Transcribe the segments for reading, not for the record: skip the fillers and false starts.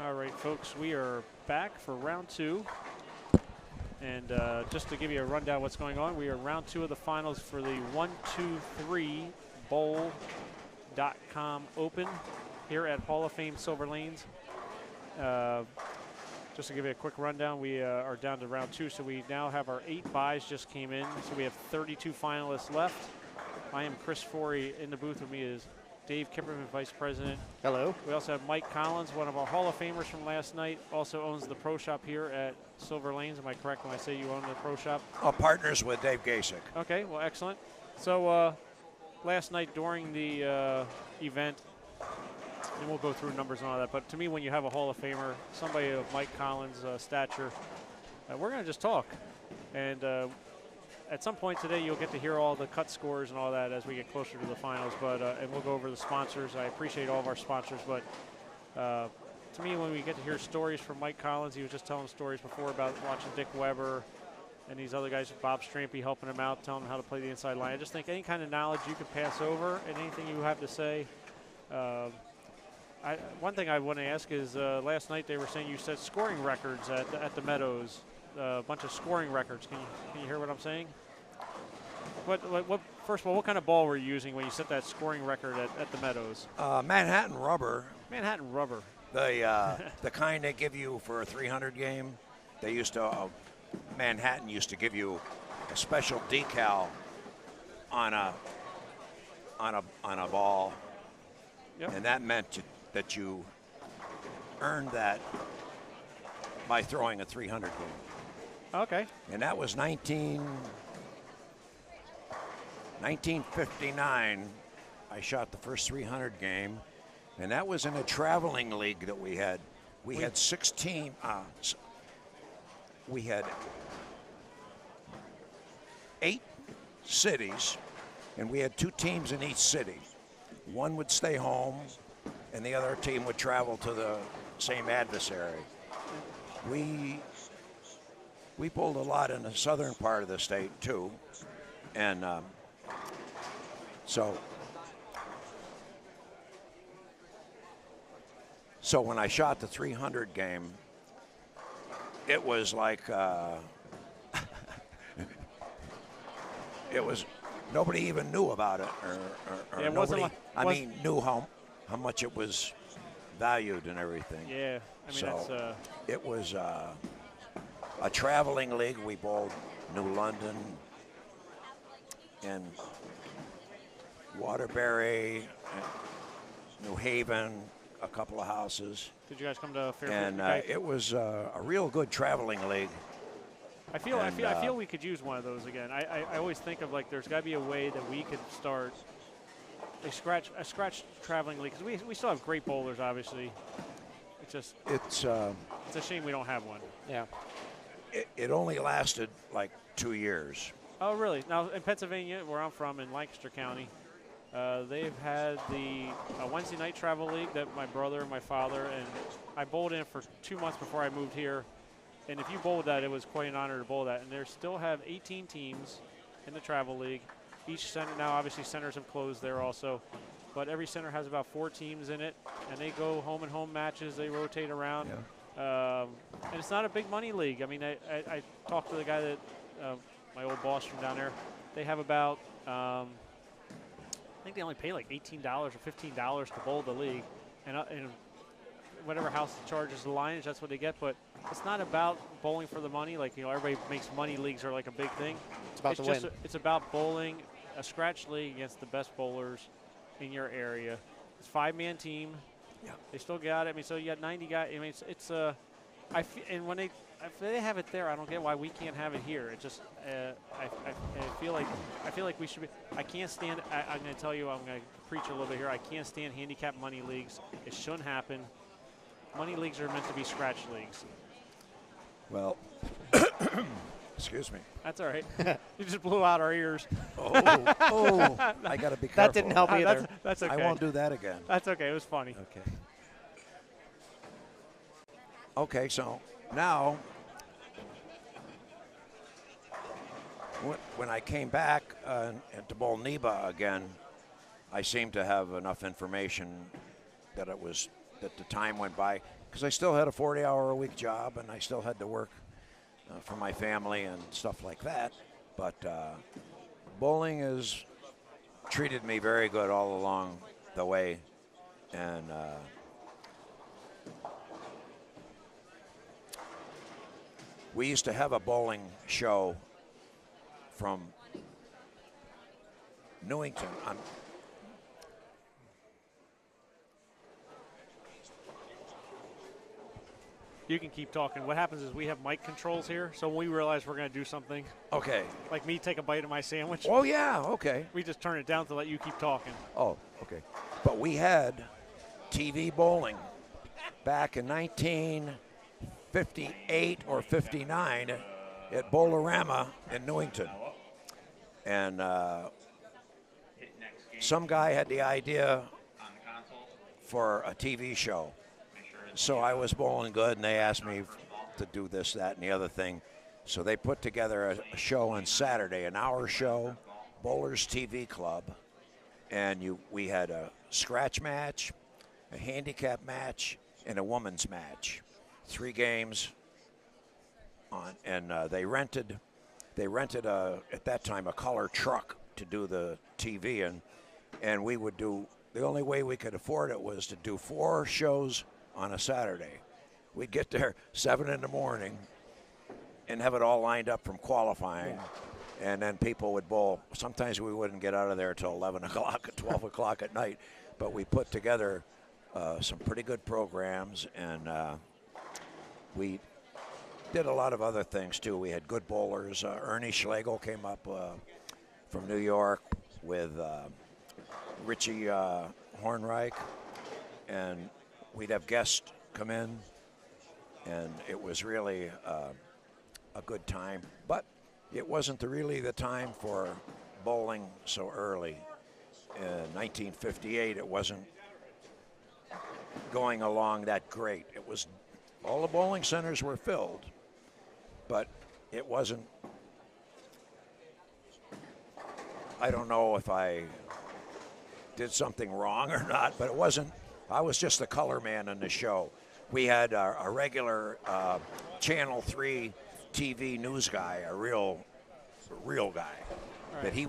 All right, folks, we are back for round two. And just to give you a rundown of what's going on, we are round two of the finals for the 1-2-3 Bowl.com Open here at Hall of Fame Silver Lanes. Just to give you a quick rundown, we are down to round two, so we now have our 8 buys just came in, so we have 32 finalists left. I am Chris Forey. In the booth with me is Dave Kipperman, Vice President. Hello. We also have Mike Collins, one of our Hall of Famers from last night, also owns the pro shop here at Silver Lanes. Am I correct when I say you own the pro shop? Partners with Dave Gasick. Okay, well, excellent. So last night during the event, and we'll go through numbers and all that, but to me, when you have a Hall of Famer, somebody of Mike Collins' stature, we're going to just talk. And at some point today, you'll get to hear all the cut scores and all that as we get closer to the finals. But and we'll go over the sponsors. I appreciate all of our sponsors, but to me, when we get to hear stories from Mike Collins, he was just telling stories before about watching Dick Weber and these other guys, Bob Strampy, helping him out, telling him how to play the inside line. I just think any kind of knowledge you could pass over and anything you have to say. One thing I want to ask is last night they were saying you set scoring records at the Meadows, a bunch of scoring records. Can you hear what I'm saying? First of all, what kind of ball were you using when you set that scoring record at the Meadows? Manhattan rubber. Manhattan rubber. The kind they give you for a 300 game. They used to Manhattan used to give you a special decal on a ball, yep. And that meant that you earned that by throwing a 300 game. Okay. And that was 1959. I shot the first 300 game, and that was in a traveling league that we had. We had 16. We had 8 cities, and we had 2 teams in each city. One would stay home, and the other team would travel to the same adversary. We pulled a lot in the southern part of the state too, and so when I shot the 300 game, it was like it was nobody even knew about it, or it nobody. wasn't Knew how much it was valued and everything. Yeah, I mean so it was a traveling league. We bowled New London and Waterbury, New Haven, a couple of houses. Did you guys come to Fairfield? And it was a real good traveling league. I feel we could use one of those again. I always think of, like, there's got to be a way that we could start a scratch traveling league, because we still have great bowlers, obviously. It's a shame we don't have one. Yeah. It only lasted like 2 years. Oh, really? Now, in Pennsylvania, where I'm from, in Lancaster County, they've had the Wednesday night travel league that my brother and my father, and I bowled in for 2 months before I moved here. And if you bowled that, it was quite an honor to bowl that. And they still have 18 teams in the travel league. Each center, now obviously centers have closed there also, but every center has about 4 teams in it, and they go home and home matches. They rotate around. Yeah. And it's not a big money league. I mean, I talked to the guy that, my old boss from down there. They have about, I think they only pay like $18 or $15 to bowl the league. And whatever house charges the lineage, that's what they get. But it's not about bowling for the money. Like, everybody makes money leagues are like a big thing. It's about the win. It's about bowling a scratch league against the best bowlers in your area. It's a 5-man team. Yeah. They still got it. I mean, so you got 90 guys. I mean, and when if they have it there, I don't get why we can't have it here. It just, I feel like we should be. I can't stand. I'm going to tell you. I'm going to preach a little bit here. I can't stand handicap money leagues. It shouldn't happen. Money leagues are meant to be scratch leagues. Well, excuse me. That's all right. You just blew out our ears. Oh, I got to be careful. That didn't help either. That's okay. I won't do that again. That's okay. It was funny. Okay. Okay, so now, when I came back to bowl NEBA again, I seemed to have enough information that it was that the time went by because I still had a 40-hour-a-week job and I still had to work for my family and stuff like that. But bowling has treated me very good all along the way, and we used to have a bowling show from Newington. You can keep talking. What happens is we have mic controls here, so when we realize we're going to do something, Okay. like me take a bite of my sandwich, Oh, yeah, okay. we just turn it down to let you keep talking. Oh, okay. But we had TV bowling back in 1958 or 59 at Bowlerama in Newington. And some guy had the idea for a TV show. So I was bowling good, and they asked me to do this, that, and the other thing. So they put together a show on Saturday, an hour show, Bowlers TV Club. And we had a scratch match, a handicap match, and a women's match. 3 games on, and they rented at that time a color truck to do the TV, and we would do, the only way we could afford it was to do 4 shows on a Saturday. We'd get there 7 in the morning and have it all lined up from qualifying. And then people would bowl. Sometimes we wouldn't get out of there until 11 o'clock, 12 o'clock at night. But we put together some pretty good programs, and we did a lot of other things, too. We had good bowlers. Ernie Schlegel came up from New York with Richie Hornreich, and we'd have guests come in, and it was really a good time. But it wasn't really the time for bowling so early. In 1958, it wasn't going along that great. It was, all the bowling centers were filled, but it wasn't, I don't know if I did something wrong or not, but it wasn't, I was just the color man in the show. We had a regular Channel 3 TV news guy, a real guy. Right. But he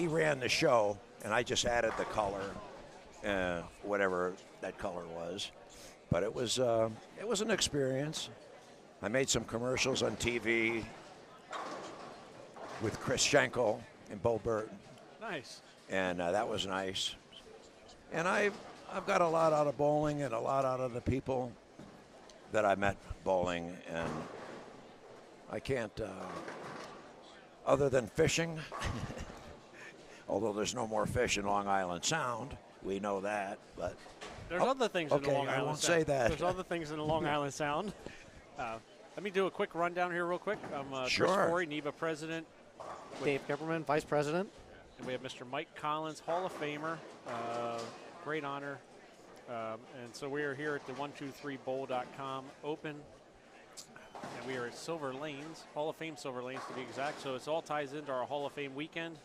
ran the show, and I just added the color, whatever that color was. But it was an experience. I made some commercials on TV with Chris Schenkel and Bo Burton. Nice. And that was nice. And I've got a lot out of bowling and a lot out of the people that I met bowling, and I can't, other than fishing, although there's no more fish in Long Island Sound, we know that, but there's other things in the Long Island Sound. I won't say that. There's other things in the Long Island Sound. Let me do a quick rundown here real quick. I'm sure. Chris Forey, NEBA president. Dave Kipperman, vice president. And we have Mr. Mike Collins, Hall of Famer. Great honor. And so we are here at the 123bowl.com Open. And we are at Silver Lanes, Hall of Fame Silver Lanes to be exact. So it all ties into our Hall of Fame weekend.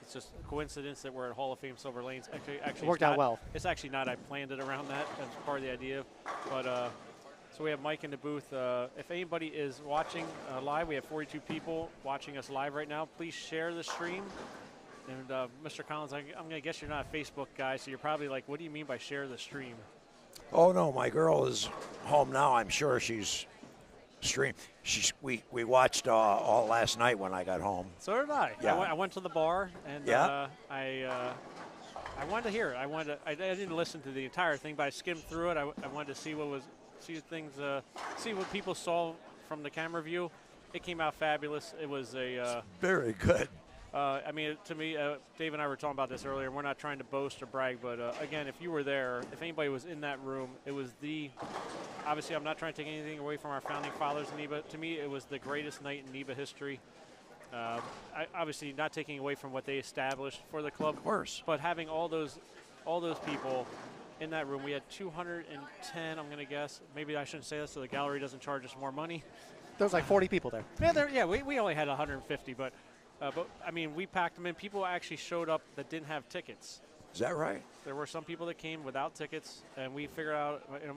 It's just a coincidence that we're at Hall of Fame Silver Lanes. Actually, it worked out well. It's actually not. I planned it around that. That's part of the idea. But so we have Mike in the booth. If anybody is watching live, we have 42 people watching us live right now. Please share the stream. And Mr. Collins, I'm going to guess you're not a Facebook guy, so you're probably like, what do you mean by share the stream? Oh, no, my girl is home now. I'm sure she's streamed. We watched all last night when I got home. So did I. Yeah. I went to the bar, and yeah. I wanted to hear it. I didn't listen to the entire thing, but I skimmed through it. I wanted to see see what people saw from the camera view. It came out fabulous. It was it's very good. I mean, to me, Dave and I were talking about this earlier. We're not trying to boast or brag, but again, if you were there, if anybody was in that room, it was obviously I'm not trying to take anything away from our founding fathers in NEBA. To me, it was the greatest night in NEBA history. Obviously not taking away from what they established for the club. Of course. But having all those people in that room, we had 210, I'm going to guess. Maybe I shouldn't say that so the gallery doesn't charge us more money. There was like 40 people there. We only had 150, but I mean, we packed them in. People actually showed up that didn't have tickets. Is that right? There were some people that came without tickets, and we figured out. You know,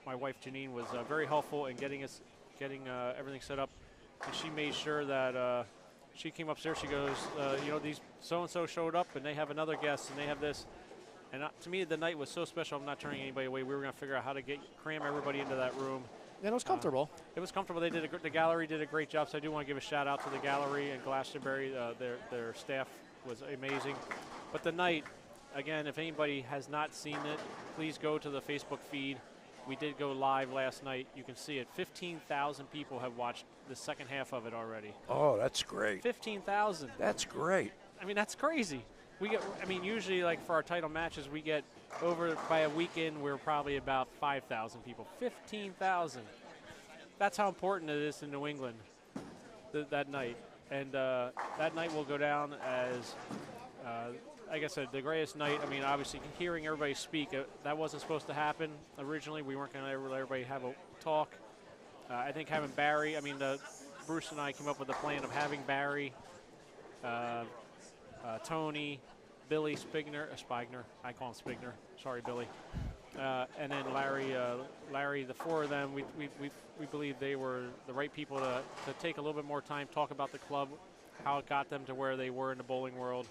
my wife Janine was very helpful in getting everything set up, and she made sure that she came upstairs. She goes, you know, these so and so showed up, and they have another guest, and they have this. And to me, the night was so special. I'm not turning anybody away. We were going to figure out how to cram everybody into that room. And it was comfortable. It was comfortable. The gallery did a great job. So I do want to give a shout out to the gallery and Glastonbury. Their staff was amazing. But the night, again, if anybody has not seen it, please go to the Facebook feed. We did go live last night. You can see it. 15,000 people have watched the second half of it already. Oh, that's great. 15,000. That's great. I mean, that's crazy. Usually, like for our title matches, we get over by a weekend, we're probably about 5,000 people. 15,000. That's how important it is in New England that night. And that night will go down as, like I said, the greatest night. I mean, obviously, hearing everybody speak, that wasn't supposed to happen originally. We weren't going to let everybody have a talk. I think having Barry, Bruce and I came up with the plan of having Barry, Tony, Billy Spigner, I call him Spigner. Sorry, Billy. And then Larry, the four of them, we believe they were the right people to take a little bit more time, talk about the club, how it got them to where they were in the bowling world.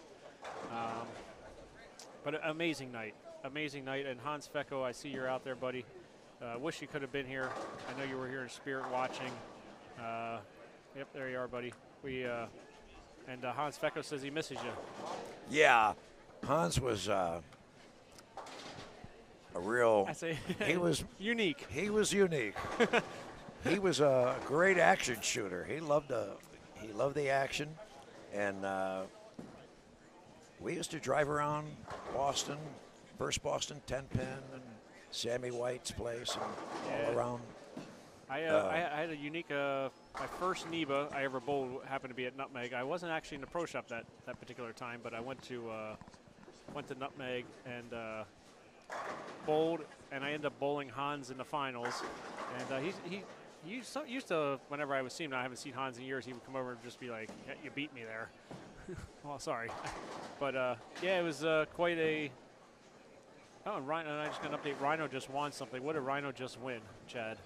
But an amazing night. And Hans Fecko, I see you're out there, buddy. Wish you could have been here. I know you were here in spirit watching. Yep, there you are, buddy. And Hans Fecko says he misses you. Yeah, Hans was a real. He was unique. He was unique. He was a great action shooter. He loved the action, and we used to drive around Boston, first Boston 10-pin, and Sammy White's place, and all around. I had a unique. My first NEBA I ever bowled happened to be at Nutmeg. I wasn't actually in the pro shop that particular time, but I went to Nutmeg and bowled, and I ended up bowling Hans in the finals. And he used to, whenever I would see him, now I haven't seen Hans in years, he would come over and just be like, yeah, "You beat me there." Well, sorry, but yeah, it was quite a. Oh, and Rhino, and I just got an update. Rhino just won something. What did Rhino just win, Chad?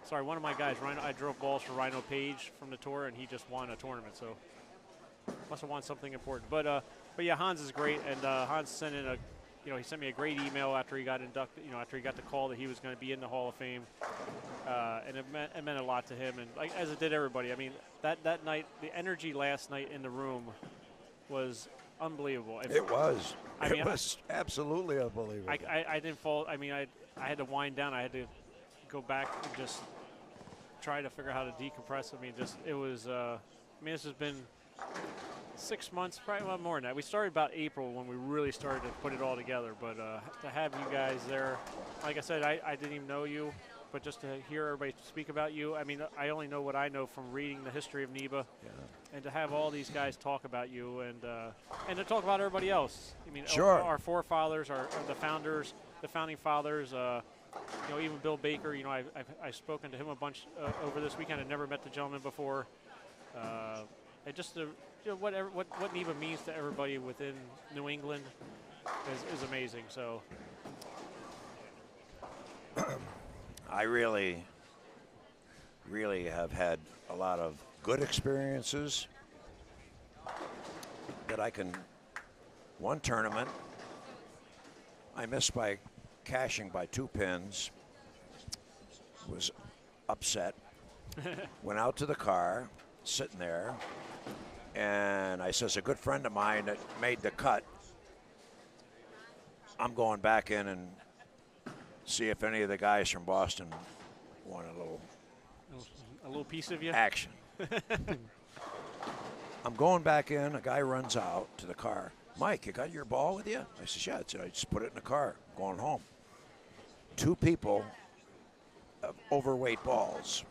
Sorry, one of my guys, Rhino. I drove balls for Rhino Page from the tour, and he just won a tournament. So must have won something important. But yeah, Hans is great, and Hans sent in he sent me a great email after he got inducted. After he got the call that he was going to be in the Hall of Fame, and it meant a lot to him, and as it did everybody. I mean, that night, the energy last night in the room was unbelievable. It was. It was absolutely unbelievable. I didn't fall. I mean, I had to wind down. I had to go back and just try to figure out how to decompress. I mean, it was. This has been 6 months, probably a lot more than that. We started about April when we really started to put it all together. But to have you guys there, like I said, I didn't even know you, but just to hear everybody speak about you. I mean, I only know what I know from reading the history of NEBA. Yeah. And to have all these guys talk about you and to talk about everybody else. I mean, sure. Our forefathers, the founders, the founding fathers. Even Bill Baker. I've spoken to him a bunch over this weekend. I've never met the gentleman before. And just what NEBA means to everybody within New England is amazing. So I really have had a lot of good experiences that I can. One tournament I missed by cashing by 2 pins, was upset, went out to the car, sitting there, and I says, a good friend of mine that made the cut, I'm going back in and see if any of the guys from Boston want a little piece of you action. I'm going back in, a guy runs out to the car. Mike, you got your ball with you? I said, yeah. I just put it in the car, going home. 2 people of overweight balls.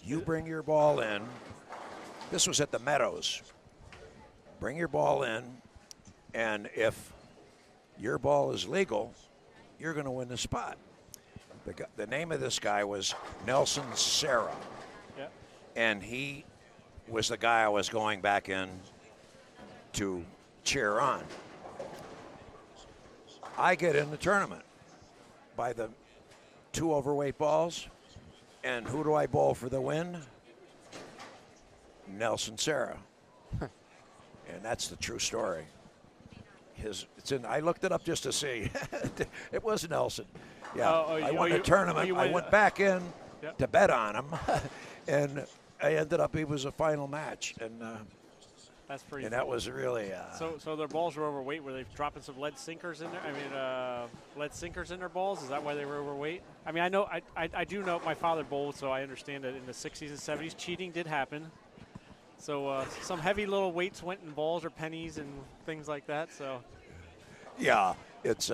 You bring your ball in. This was at the Meadows. Bring your ball in, and if your ball is legal, you're going to win the spot. The name of this guy was Nelson Serra. Yeah. And he was the guy I was going back in to cheer on. I get in the tournament by the 2 overweight balls, and who do I bowl for the win? Nelson Serra. And that's the true story. I looked it up just to see. It was Nelson. Yeah, I won a tournament. I went back in to bet on him, and I ended up. He was a final match, and that's pretty. And that was really. So their balls were overweight. Were they dropping some lead sinkers in there? I mean, lead sinkers in their balls. Is that why they were overweight? I mean, I know. I do know. My father bowled, so I understand that in the 60s and 70s, cheating did happen. So some heavy little weights went in balls or pennies and things like that. So. Yeah, it's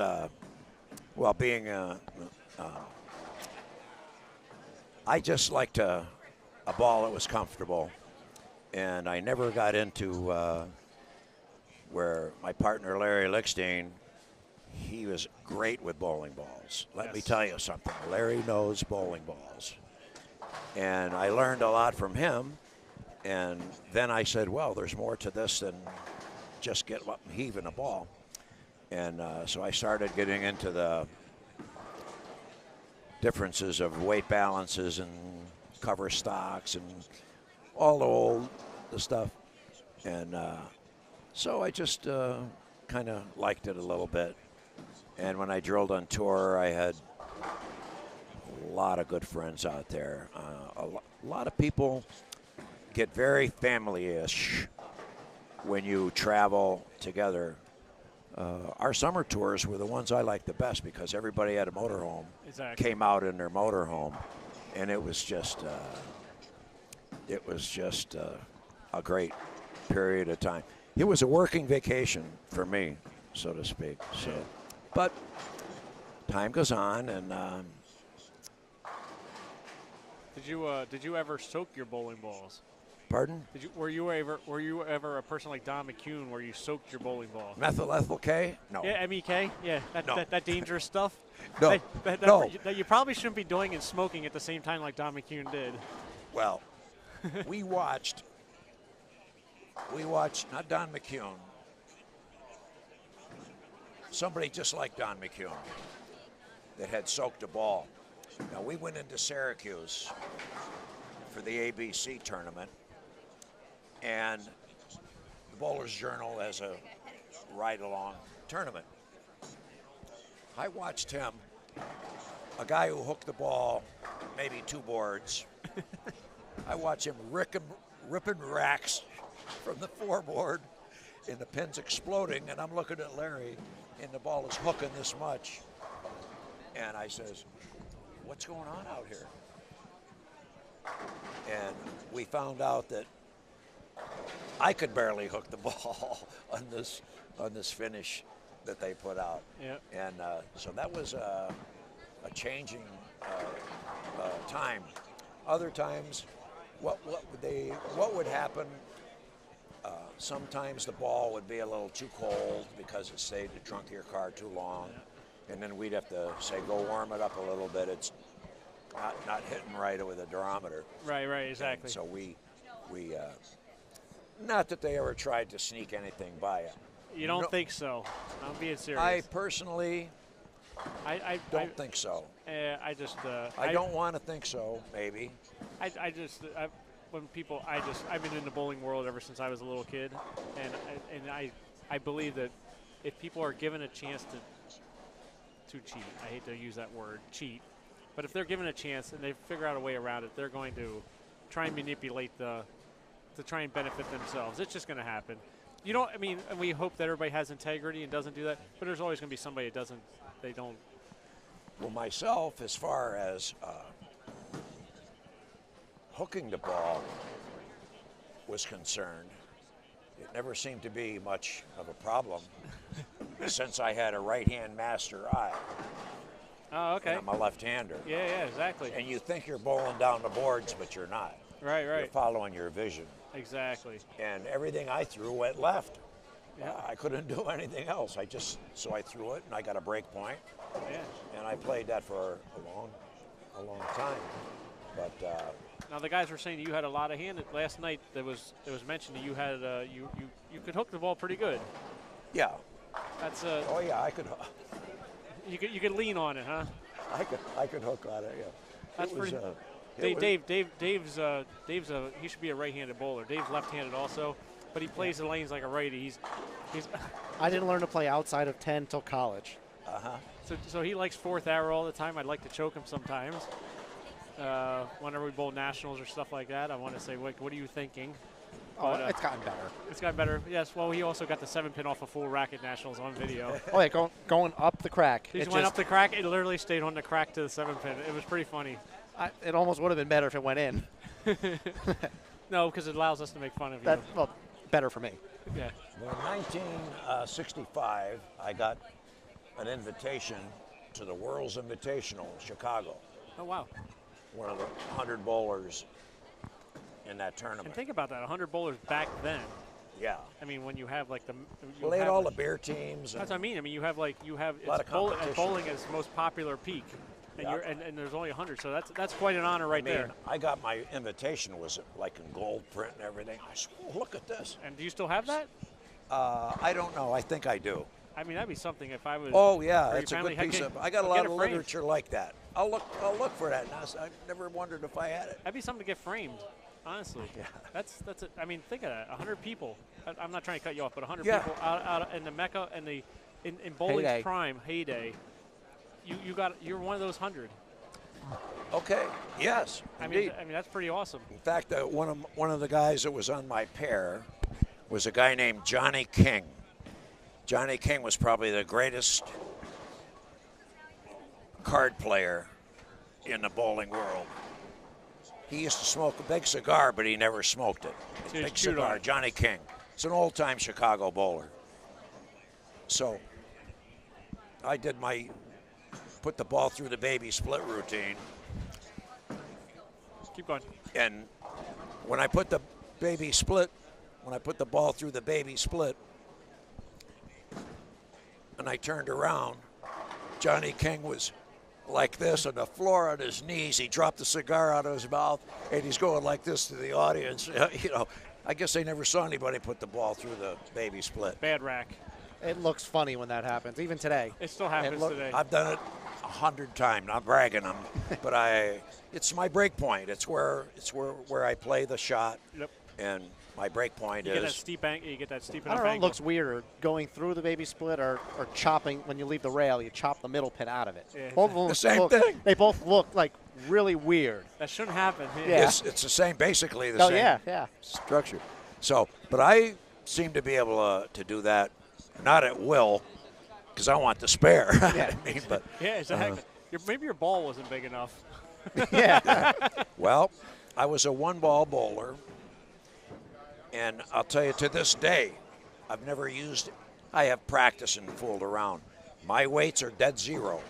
well, being I just liked a ball that was comfortable, and I never got into where my partner Larry Lickstein, he was great with bowling balls. Let me tell you something. Larry knows bowling balls, and I learned a lot from him. And then I said, well, there's more to this than just get up and heaving a ball. And so I started getting into the differences of weight balances and cover stocks and all the stuff. And so I just kind of liked it a little bit. And when I drilled on tour, I had a lot of good friends out there. A lot of people get very family-ish when you travel together. Our summer tours were the ones I liked the best because everybody had a motorhome. Exactly. Came out in their motorhome, and it was just a great period of time. It was a working vacation for me, so to speak. So, but time goes on, and did you ever soak your bowling balls? pardon? Were you ever a person like Don McCune where you soaked your bowling ball? Methyl ethyl K? No. Yeah, MEK. Yeah, that dangerous stuff. No. That you probably shouldn't be doing and smoking at the same time like Don McCune did. Well, we watched not Don McCune, somebody just like Don McCune that had soaked a ball. Now, we went into Syracuse for the ABC tournament, and the Bowler's Journal as a ride-along tournament. I watched him, a guy who hooked the ball maybe 2 boards. I watched him ripping racks from the 4-board, and the pin's exploding, and I'm looking at Larry, and the ball is hooking this much. And I says, what's going on out here? And we found out that I could barely hook the ball on this finish that they put out. Yep. And so that was a changing time. Other times, what would happen? Sometimes the ball would be a little too cold because it stayed in the trunk of your car too long, and then we'd have to say, go warm it up a little bit. It's not hitting right with a durometer. Right, exactly. And so we not that they ever tried to sneak anything by it. You don't think so? I'm being serious. I personally I don't think so. I don't want to think so, maybe. I've been in the bowling world ever since I was a little kid, and I believe that if people are given a chance to cheat, I hate to use that word, cheat, but if they're given a chance and they figure out a way around it, they're going to try and manipulate to try and benefit themselves. It's just going to happen. And we hope that everybody has integrity and doesn't do that, but there's always going to be somebody that doesn't. They don't. Well, myself, as far as hooking the ball was concerned, it never seemed to be much of a problem since I had a right-hand master eye. Oh, okay. And I'm a left-hander. Yeah, exactly. And you think you're bowling down the boards, but you're not. Right. You're following your vision. Exactly. And everything I threw went left. Yeah. I couldn't do anything else. So I threw it, and I got a break point. Yeah. And I played that for a long time. But now the guys were saying you had a lot of hand. Last night it was mentioned that you had you could hook the ball pretty good. Yeah. That's Oh yeah, I could. You could lean on it, huh? I could hook on it. Yeah. That's It was, pretty. Dave's he should be a right-handed bowler. Dave's left-handed also, but he plays the lanes like a righty. He's I didn't learn to play outside of 10 till college. so he likes fourth arrow all the time. I'd like to choke him sometimes. Whenever we bowl nationals or stuff like that, I want to say, what are you thinking? Oh, But, it's gotten better. It's gotten better. Yes. Well, he also got the 7-pin off a full racket nationals on video. Oh, yeah, going up the crack. He It just went just- up the crack. It literally stayed on the crack to the 7-pin. It was pretty funny. It almost would have been better if it went in. No, because it allows us to make fun of you. Well, better for me. Yeah. In 1965, I got an invitation to the World's Invitational in Chicago, Oh wow. one of the 100 bowlers in that tournament. And think about that. 100 bowlers back then. Yeah. I mean, when you have like the. Well, they had all the beer teams. That's And what I mean. I mean, you have lot it's of bowling, and competition. bowling is the most popular peak, and Yeah. and there's only 100. So that's quite an honor right I mean, there. I got my invitation was like in gold print and everything. I said, oh, look at this. And do you still have that? I don't know. I think I do. I mean, that'd be something if I was. Oh yeah, for your it's a family. good piece Get- of. I got a get lot it of framed. literature like that. I'll look for that. I never wondered if I had it. That'd be something to get framed. Honestly, Yeah. that's it. I mean, think of that. 100 people. I'm not trying to cut you off, but 100 Yeah. people out in the Mecca and in bowling's Heyday. prime heyday. You're one of those 100. Okay. Yes. I Indeed. mean that's pretty awesome. In fact, one of the guys that was on my pair was a guy named Johnny King. Johnny King was probably the greatest card player in the bowling world. He used to smoke a big cigar, but he never smoked it. So he Big chewed on cigar, it. Johnny King. It's an old-time Chicago bowler. So I did put the ball through the baby split routine. Keep going. And when I put the ball through the baby split, and I turned around, Johnny King was like this on the floor on his knees. He dropped the cigar out of his mouth, and he's going like this to the audience. You know, I guess they never saw anybody put the ball through the baby split. Bad rack. It looks funny when that happens, even today. It still happens today. I've done it 100 times. Not bragging, but it's my break point. It's where I play the shot, Yep. and my break point You get that is. steep angle. You get that steep I enough don't know, it angle. looks weirder going through the baby split or chopping when you leave the rail. You chop the middle pin out of it. Yeah. Both of them The same look, thing. They both look like really weird. That shouldn't happen. Yeah. It's the same, basically the Oh same yeah. structure. So, but I seem to be able to do that, not at will, because I want the spare. Yeah. I mean, but Yeah, exactly. Maybe your ball wasn't big enough. Yeah. well, I was a one-ball bowler, and I'll tell you to this day, I've never used. I have practiced and fooled around. My weights are dead zero.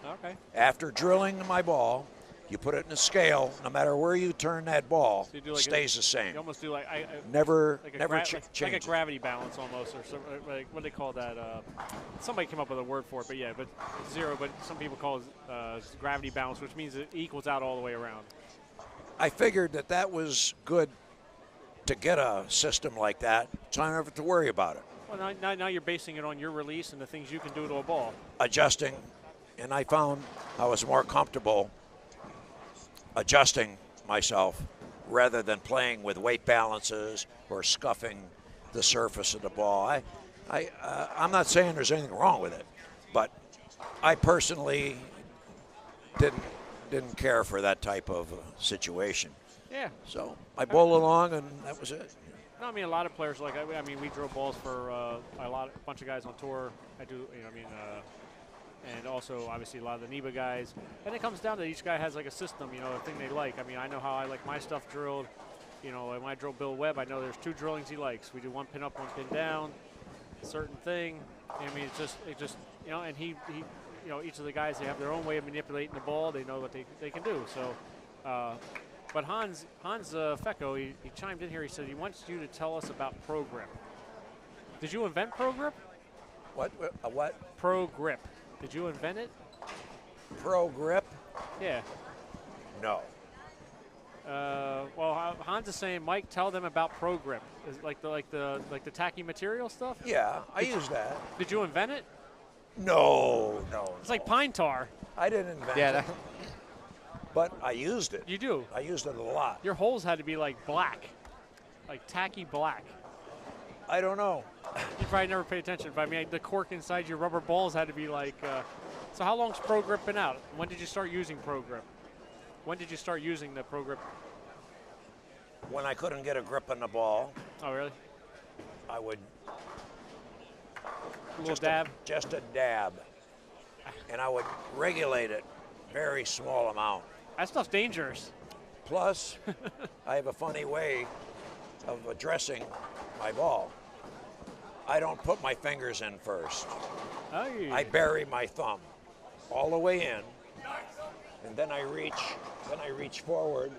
Okay. After drilling my ball, you put it in a scale. No matter where you turn that ball, So you do like stays the same. You almost do like Never, like a never like a change. gravity balance almost, or some, like what do they call that? Somebody came up with a word for it, but yeah, but zero. But some people call it gravity balance, which means it equals out all the way around. I figured that was good to get a system like that, so I don't have to worry about it. Well, now you're basing it on your release and the things you can do to a ball. Adjusting, and I found I was more comfortable adjusting myself rather than playing with weight balances or scuffing the surface of the ball. I'm not saying there's anything wrong with it, but I personally didn't care for that type of situation. Yeah. So I bowl along, and that was it. No, I mean a lot of players like I mean we drill balls for a bunch of guys on tour. I do, and also obviously a lot of the NEBA guys. And it comes down to each guy has like a system, a thing they like. I mean, I know how I like my stuff drilled. When I drill Bill Webb, I know there's two drillings he likes. We do one pin up, one pin down, a certain thing. I mean, it just and he each of the guys, they have their own way of manipulating the ball. They know what they can do. So, but Hans Fecko, he chimed in here. He said he wants you to tell us about Pro Grip. Did you invent Pro Grip? What? Pro Grip. Did you invent it? Pro grip? Yeah. No. Well, Hans is saying, Mike, tell them about Pro Grip. Is it like the tacky material stuff? Yeah, I use that. Did you invent it? No. It's like pine tar. I didn't invent Yeah, it, but I used it. You do. I used it a lot. Your holes had to be like black, like tacky black. I don't know. You probably never pay attention, but I mean, the cork inside your rubber balls had to be like. So how long's Pro Grip been out? When did you start using Pro Grip? When did you start using the Pro Grip? When I couldn't get a grip on the ball, Oh, really? I would A little dab? just a dab, and I would regulate it very small amount. That stuff's dangerous. Plus, I have a funny way of addressing my ball. I don't put my fingers in first. Oh, I bury my thumb all the way in, and then I reach forward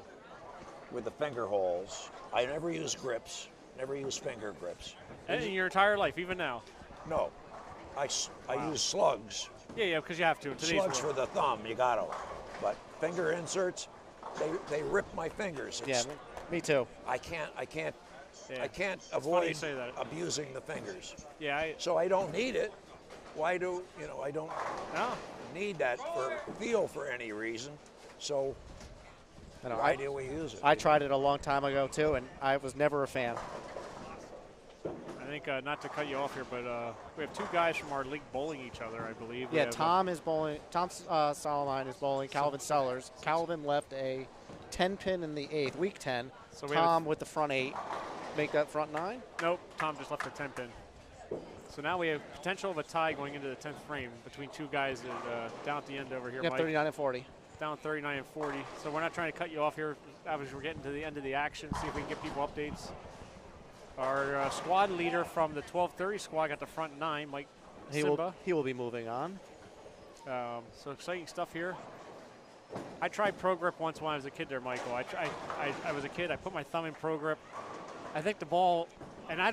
with the finger holes. I never use grips, never use finger grips. And in your entire life, even now. No, I use slugs. Yeah, because you have to in today's Slugs world. for the thumb, you gotta. But finger inserts, they rip my fingers. yeah, me too. I can't Yeah. I can't funny avoid you say that. abusing the fingers. Yeah, So I don't need it. Why do I don't no. need that for any reason. So I know, why do we use it? I tried it a long time ago too, and I was never a fan. I think, not to cut you off here, but we have two guys from our league bowling each other, I believe. We Yeah, have, Tom is bowling. Tom Solomon is bowling. Calvin Sellers. Calvin left a 10 pin in the 8th, week 10. So we have Tom with the front 8. Make that front 9. Nope, Tom just left a 10 pin. So now we have potential of a tie going into the 10th frame between two guys that, down at the end over here, Yeah, Mike. 39 and 40. Down 39 and 40. So we're not trying to cut you off here. Obviously, we're getting to the end of the action. See if we can give people updates. Our squad leader from the 12:30 squad got the front 9, Mike Simba. He will be moving on. So exciting stuff here. I tried Pro Grip once when I was a kid there, Michael. I was a kid. I put my thumb in Pro Grip. I think the ball, and I've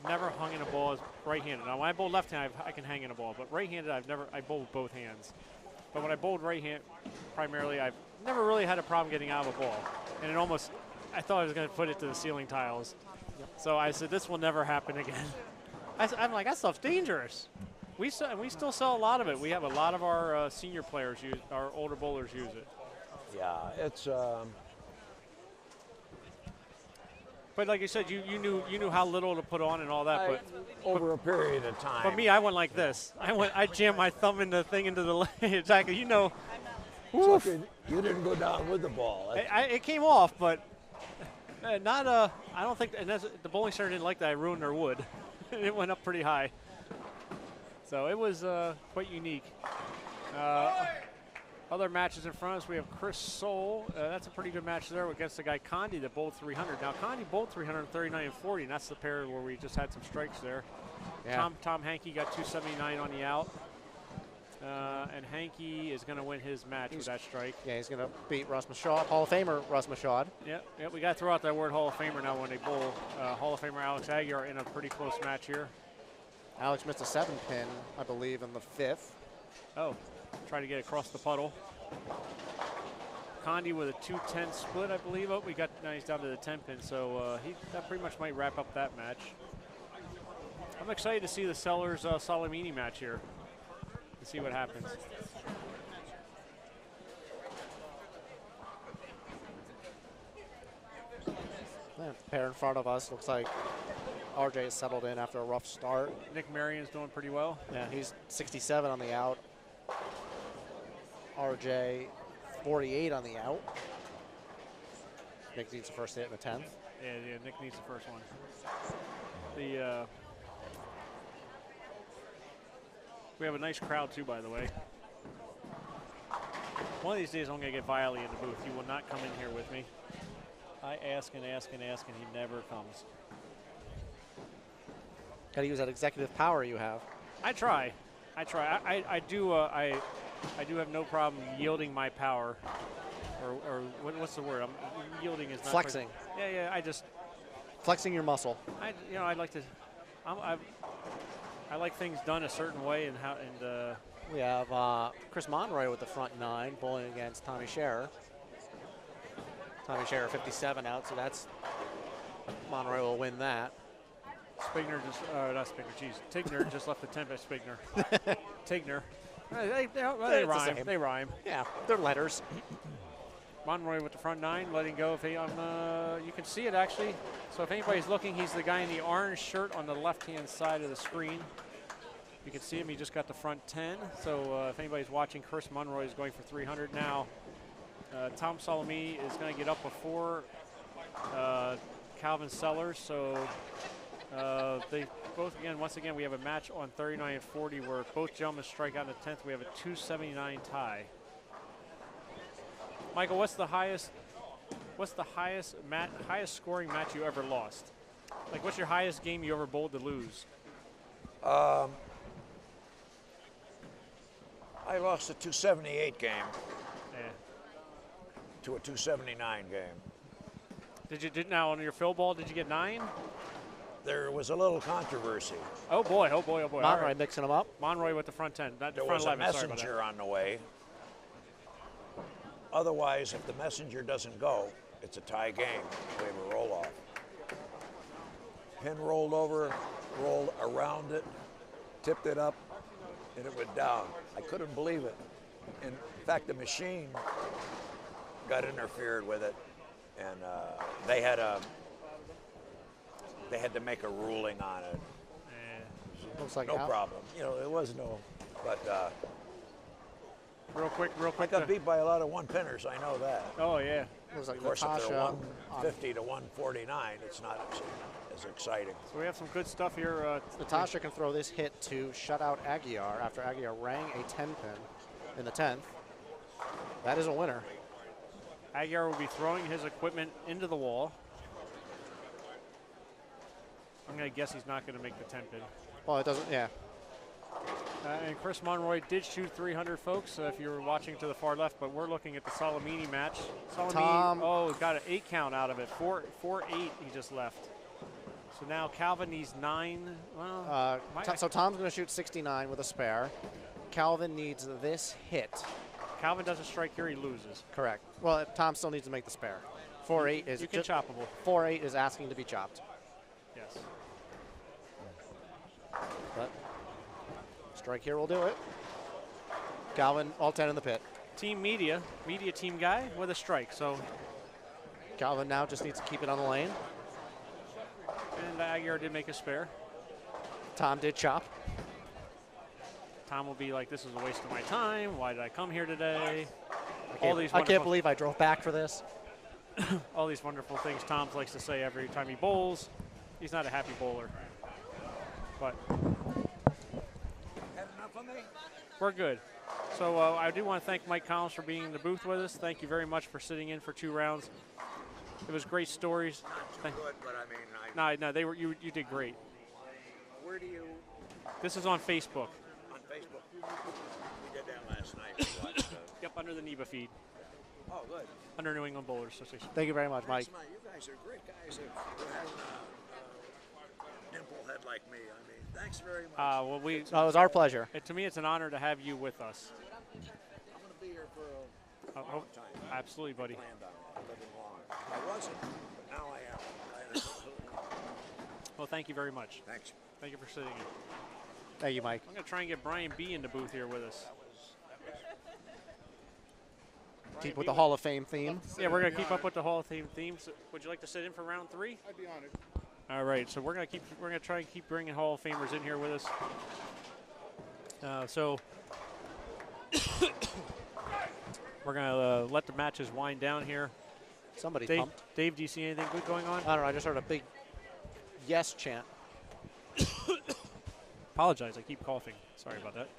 never hung in a ball as right-handed. Now when I bowl left-handed, I can hang in a ball, but right-handed, I bowl with both hands. But when I bowled right-hand, primarily, I've never really had a problem getting out of a ball. And I thought I was going to put it to the ceiling tiles. So I said, this will never happen again. I'm like, that stuff's dangerous. We still sell a lot of it. We have a lot of our senior players our older bowlers use it. Yeah, it's But like you said, you knew how little to put on and all that. But over a period of time. for me, I went like this. I jammed my thumb into the leg. Exactly. Look, you didn't go down with the ball. It came off, but not. I don't think. And the bowling center didn't like that. I ruined their wood. It went up pretty high. So it was quite unique. Other matches in front of us, we have Chris Soule. That's a pretty good match there against the guy Condi that bowled 300. Now Condi bowled 339 and 40, and that's the pair where we just had some strikes there. Yeah. Tom Hankey got 279 on the out. And Hankey is going to win his match with that strike. Yeah, he's going to beat Russ Machad, Hall of Famer Russ Machad. Yeah, we got to throw out that word Hall of Famer now when they bowl. Hall of Famer Alex Aguirre in a pretty close match here. Alex missed a 7 pin, I believe, in the 5th. Oh, try to get across the puddle. Condi with a 2-10 split, I believe. Oh, now he's down to the 10 pin, so that pretty much might wrap up that match. I'm excited to see the Sellers Salamini match here. To see what happens. The pair in front of us looks like RJ is settled in after a rough start. Nick Marion's doing pretty well. Yeah, he's 67 on the out. RJ 48 on the out. Nick needs the first hit in the 10th. Yeah, Nick needs the first one. We have a nice crowd too, by the way. One of these days I'm going to get Viley in the booth. He will not come in here with me. I ask and ask and ask, and he never comes. Got to use that executive power you have. I try. I do have no problem yielding my power, or what's the word? Yielding is not Flexing. Quite, yeah. I just Flexing your muscle. I'd like to. I like things done a certain way, and We have Chris Monroy with the front 9 bowling against Tommy Scherer. Tommy Scherer 57 out, so that's Monroy will win that. Spigner just, not Spigner, jeez. Tigner just left the tent by Spigner. Tigner. They It's the rhyme. same. They rhyme. Yeah, they're letters. Monroy with the front 9, letting go. You can see it actually. So if anybody's looking, he's the guy in the orange shirt on the left-hand side of the screen. You can see him. He just got the front 10. So if anybody's watching, Chris Monroy is going for 300 now. Tom Salome is going to get up before Calvin Sellers. So they both, once again, we have a match on 39 and 40 where both gentlemen strike out in the 10th. We have a 279 tie. Michael, what's the highest scoring match you ever lost? Like, what's your highest game you ever bowled to lose? I lost a 278 game Yeah. to a 279 game. Now on your fill ball, did you get 9? There was a little controversy. Oh boy, oh boy, oh boy. Monroy All right. mixing them up. Monroy with the front 10, not the There front was a 11. Sorry about messenger on the way. Otherwise, if the messenger doesn't go, it's a tie game. We have a roll off. Pin rolled over, rolled around it, tipped it up, and it went down. I couldn't believe it. In fact, the machine got interfered with it, and they had to make a ruling on it. Looks like No out. problem. You know, it was no, but Real quick. I got beat by a lot of one-pinners. I know that. Oh yeah. Looks like Of course, if they're Natasha. 150 to 149, it's not as exciting. So we have some good stuff here. Natasha can throw this hit to shut out Aguiar after Aguiar rang a 10 pin in the 10th. That is a winner. Aguiar will be throwing his equipment into the wall. I'm going to guess he's not going to make the 10 pin. Well, it doesn't, yeah. And Chris Monroy did shoot 300, folks, if you were watching to the far left, but we're looking at the Salamini match. Salamini, got an 8 count out of it. 4-8 he just left. So now Calvin needs 9. Well, So Tom's going to shoot 69 with a spare. Calvin needs this hit. Calvin doesn't strike here, he loses. Correct. Well, Tom still needs to make the spare. 4-8 is You can choppable. 4-8 is asking to be chopped. Yes. But strike here will do it. Calvin, all 10 in the pit. Team media team guy with a strike. So, Calvin now just needs to keep it on the lane. and Aguiar did make a spare. Tom did chop. Tom will be like, this is a waste of my time. Why did I come here today? I can't believe I drove back for this. All these wonderful things Tom likes to say every time he bowls. He's not a happy bowler. But Had enough of me? we're good. So I do want to thank Mike Collins for being in the booth with us. Thank you very much for sitting in for 2 rounds. It was great stories. Good, but I mean, No, they were you did great. where do you, This is on Facebook. on Facebook? We did that last night. We watched, Yep, under the NEBA feed, oh, good. under New England Bowlers Association. Thank you very much, Mike. Thanks, you guys are great guys. Who has a dimple head like me. I mean, thanks very much. Well, It was our pleasure. to me, it's an honor to have you with us. I'm going to be here for a Oh, time. absolutely, buddy. Planned on living long. I wasn't, but now I am. Well, thank you very much. Thanks. Thank you for sitting in. Thank you, Mike. I'm going to try and get Brian B in the booth here with us. Keep with the Hall of Fame theme. Yeah, we're going to keep up with the Hall of Fame themes. Would you like to sit in for round 3? I'd be honored. All right, so we're going to try and keep bringing Hall of Famers in here with us. So we're going to let the matches wind down here. Somebody's Dave, pumped. Dave, do you see anything good going on? I don't know. I just heard a big yes chant. Apologize, I keep coughing. Sorry about that.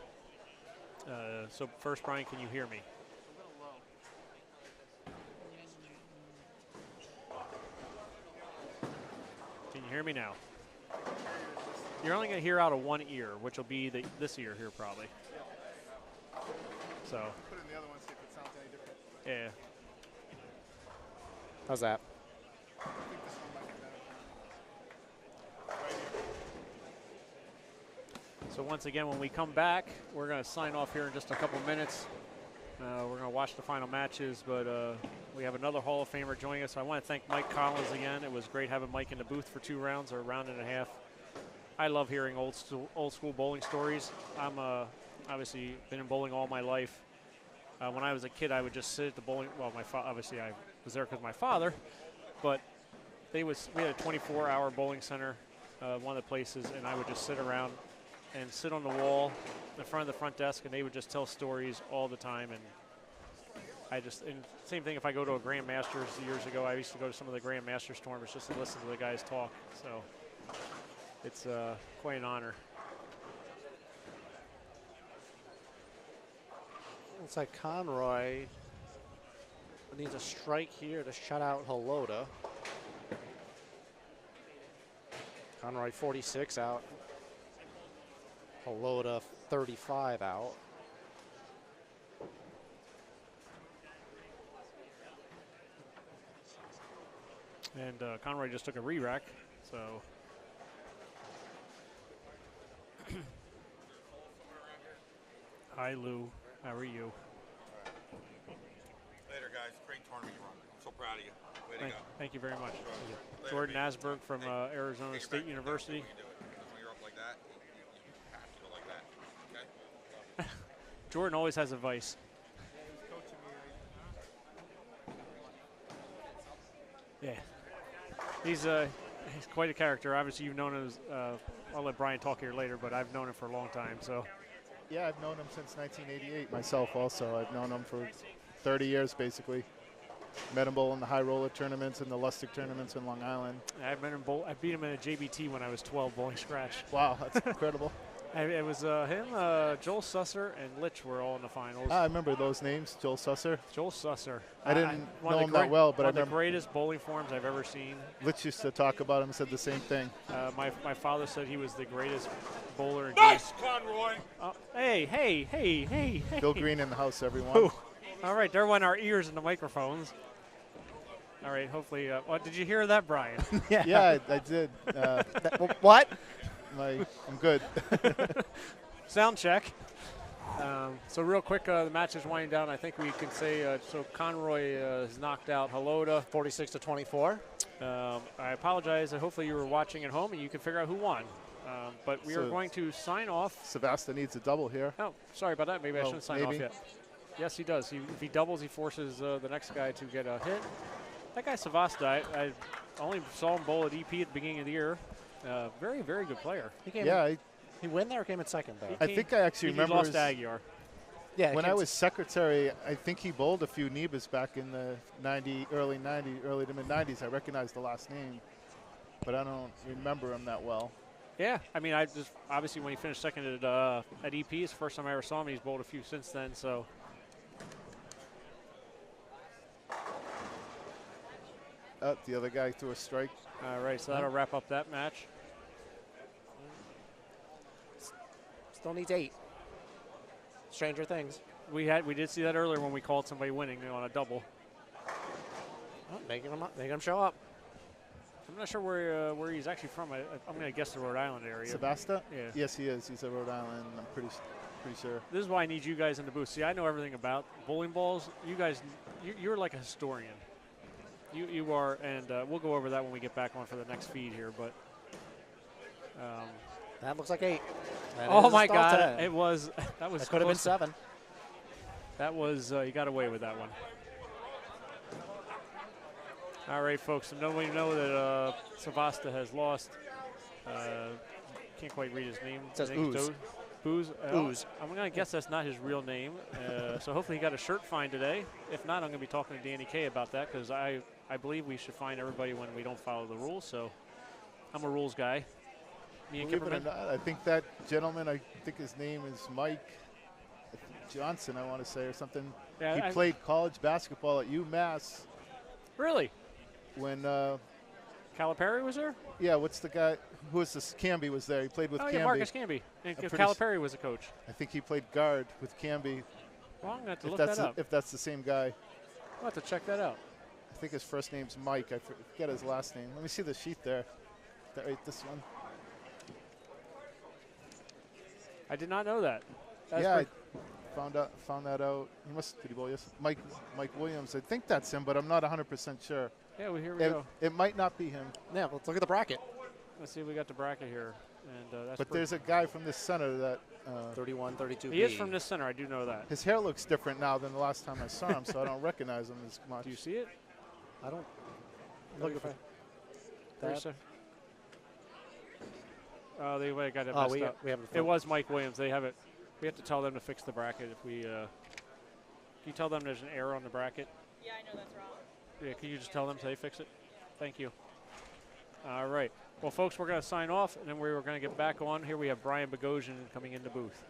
So first, Brian, can you hear me? Can you hear me now? You're only going to hear out of one ear, which will be this ear here probably. So, Put it in the other one, see if it sounds any different. yeah. How's that? I think this one might be better. Right here. So once again, when we come back, we're going to sign off here in just a couple minutes. We're going to watch the final matches, but we have another Hall of Famer joining us. I want to thank Mike Collins again. It was great having Mike in the booth for 2 rounds or a round and a half. I love hearing old school bowling stories. I'm obviously been in bowling all my life. When I was a kid, I would just sit at the bowling. Well, obviously I was there because of my father, but we had a 24-hour bowling center, one of the places, and I would just sit around and sit on the wall in front of the front desk, and they would just tell stories all the time. And same thing if I go to a Grand Masters years ago. I used to go to some of the Grand Masters tournaments just to listen to the guys talk. So it's quite an honor. Looks like Conroy needs a strike here to shut out Halota. Conroy 46 out. Halota 35 out. And Conroy just took a re-rack, so. Hi, Lou. How are you? Later, guys. Great tournament you run. I'm so proud of you. Way to go. Thank you very much. Later, Jordan man. Asberg from Arizona Take it State back. University. When you do it. Because when you're up like that, you have to go like that. Okay? Jordan always has advice. Yeah. He's quite a character. Obviously, you've known him as, I'll let Brian talk here later, but I've known him for a long time, so. Yeah, I've known him since 1988 myself also. I've known him for 30 years, basically. Met him bowl in the high roller tournaments and the Lustig tournaments in Long Island. I beat him in a JBT when I was 12 bowling scratch. Wow, that's incredible. It was him, Joel Susser, and Litch were all in the finals. I remember those names, Joel Susser. Joel Susser. I didn't one know of him the that well, but I one of the remember greatest bowling forms I've ever seen. Litch used to talk about him, said the same thing. My father said he was the greatest bowler. Nice, Conroy! Hey. Bill Green in the house, everyone. Ooh. All right, there went our ears in the microphones. All right, hopefully. Did you hear that, Brian? Yeah, I did. What? I'm good. Sound check. So real quick, the match is winding down. I think we can say so. Conroy has knocked out Halota 46 to 24. I apologize. Hopefully you were watching at home and you can figure out who won. But we are So- going to sign off. Sevasta needs a double here. Oh, sorry about that. Maybe I Oh, shouldn't sign off maybe. yet. Yes, he does. If he doubles, he forces the next guy to get a hit. That guy Savasta, I only saw him bowl at EP at the beginning of the year. Very, very good player. Yeah, He win there or came in second though? I think I actually He remember lost his- to Aguiar. Yeah. when I was secretary, I think he bowled a few Nebas back in the early to mid 90s. I recognize the last name, but I don't remember him that well. Yeah, I mean, I just obviously when he finished second at EP, it's the first time I ever saw him. He's bowled a few since then, so. The other guy threw a strike. All right, so that'll wrap up that match. Still needs 8. Stranger things. We did see that earlier when we called somebody winning on a double. Oh, making him show up. I'm not sure where he's actually from. I'm going to guess the Rhode Island area. Sebasta? Yeah. Yes, he is. He's a Rhode Island. I'm pretty sure. This is why I need you guys in the booth. See, I know everything about bowling balls. You guys, you're like a historian. You are, and we'll go over that when we get back on for the next feed here. But That looks like 8. That oh is my still God, 10. it was that was That could have been close. 7. That was you got away with that one. All right, folks. So we know that Savasta has lost. Can't quite read his name. It says I think it's Ooze. Ooze. Ooze. I'm going to guess that's not his real name. So hopefully he got a shirt fine today. If not, I'm going to be talking to Danny Kaye about that because I believe we should fine everybody when we don't follow the rules. So I'm a rules guy. Me and Believe it or Kipperman. not, I think that gentleman, I think his name is Mike Johnson, I want to say, or something. Yeah, He played college basketball at UMass Really? when, Calipari was there? yeah, what's the guy? Who was this? Camby was there. He played with Oh, Camby. yeah, Marcus Camby. And I'm pretty Calipari was the coach. I think he played guard with Camby. Well, I'm going to have to If look that's, that up. if that's the same guy. I'll have to check that out. I think his first name's Mike. I forget his last name. Let me see the sheet there. Right, this one. I did not know that. That's Yeah, pretty- I found that out. He must did he bowl yes? Mike Williams. I think that's him, but I'm not 100% sure. yeah, well, here we It, go. it might not be him. Yeah, let's look at the bracket. Let's see if we got the bracket here. And that's But pretty- there's a guy from this center that 31, 32. he is from this center. I do know that. his hair looks different now than the last time I saw him, so I don't recognize him as much. Do you see it? I don't. Look Look at at Where's that. Oh, they got it Oh, messed we up. have It was Mike Williams. They have it. We have to tell them to fix the bracket if we. Can you tell them there's an error on the bracket? Yeah, I know that's wrong. Yeah, can you just tell them so they fix it? Thank you. All right. Well, folks, we're going to sign off, and then we're going to get back on. Here we have Brian Bogosian coming in the booth.